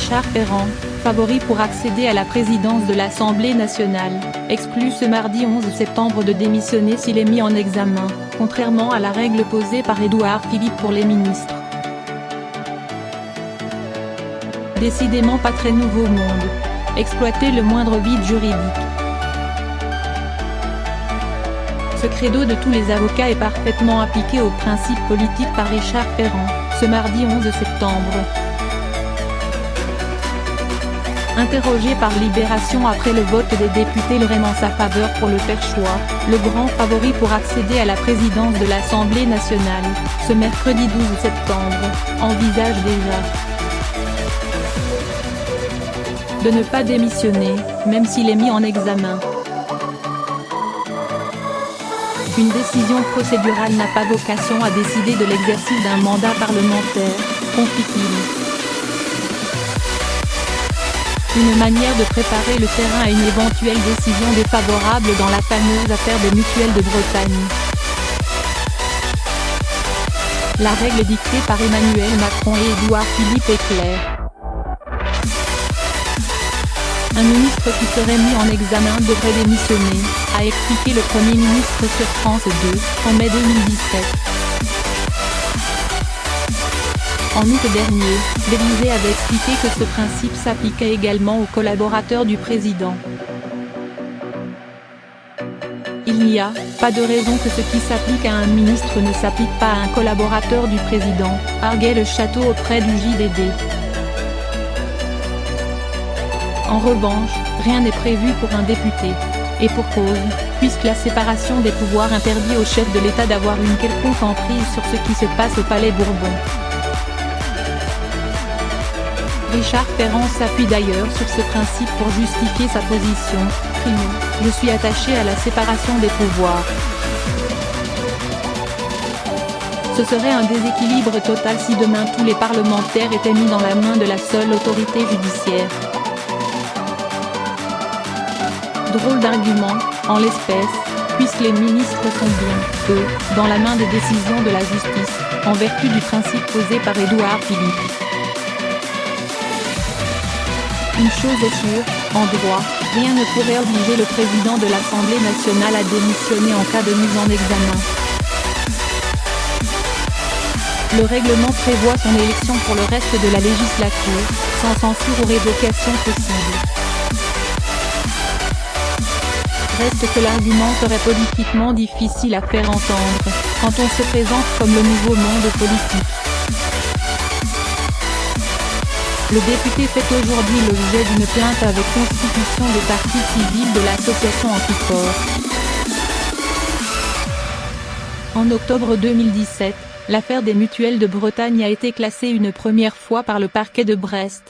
Richard Ferrand, favori pour accéder à la présidence de l'Assemblée nationale, exclut ce mardi 11 septembre de démissionner s'il est mis en examen, contrairement à la règle posée par Édouard Philippe pour les ministres. Décidément pas très nouveau monde. Exploiter le moindre vide juridique. Ce credo de tous les avocats est parfaitement appliqué aux principes politiques par Richard Ferrand, ce mardi 11 septembre. Interrogé par Libération après le vote des députés LREM en sa faveur pour le Perchois, le grand favori pour accéder à la présidence de l'Assemblée nationale, ce mercredi 12 septembre, envisage déjà de ne pas démissionner, même s'il est mis en examen. Une décision procédurale n'a pas vocation à décider de l'exercice d'un mandat parlementaire, confie-t-il. Une manière de préparer le terrain à une éventuelle décision défavorable dans la fameuse affaire des mutuelles de Bretagne. La règle dictée par Emmanuel Macron et Édouard Philippe est claire. Un ministre qui serait mis en examen devrait démissionner, a expliqué le Premier ministre sur France 2, en mai 2017. En août dernier, l'Élysée avait expliqué que ce principe s'appliquait également aux collaborateurs du président. Il n'y a pas de raison que ce qui s'applique à un ministre ne s'applique pas à un collaborateur du président, arguait le château auprès du JDD. En revanche, rien n'est prévu pour un député. Et pour cause, puisque la séparation des pouvoirs interdit au chef de l'État d'avoir une quelconque emprise sur ce qui se passe au Palais Bourbon. Richard Ferrand s'appuie d'ailleurs sur ce principe pour justifier sa position. « Je suis attaché à la séparation des pouvoirs. Ce serait un déséquilibre total si demain tous les parlementaires étaient mis dans la main de la seule autorité judiciaire. » Drôle d'argument, en l'espèce, puisque les ministres sont bien, eux, dans la main des décisions de la justice, en vertu du principe posé par Édouard Philippe. Une chose est sûre, en droit, rien ne pourrait obliger le président de l'Assemblée nationale à démissionner en cas de mise en examen. Le règlement prévoit son élection pour le reste de la législature, sans censure ou révocation possible. Reste que l'argument serait politiquement difficile à faire entendre, quand on se présente comme le nouveau monde politique. Le député fait aujourd'hui l'objet d'une plainte avec constitution des parties civiles de l'association Anticorps. En octobre 2017, l'affaire des mutuelles de Bretagne a été classée une première fois par le parquet de Brest.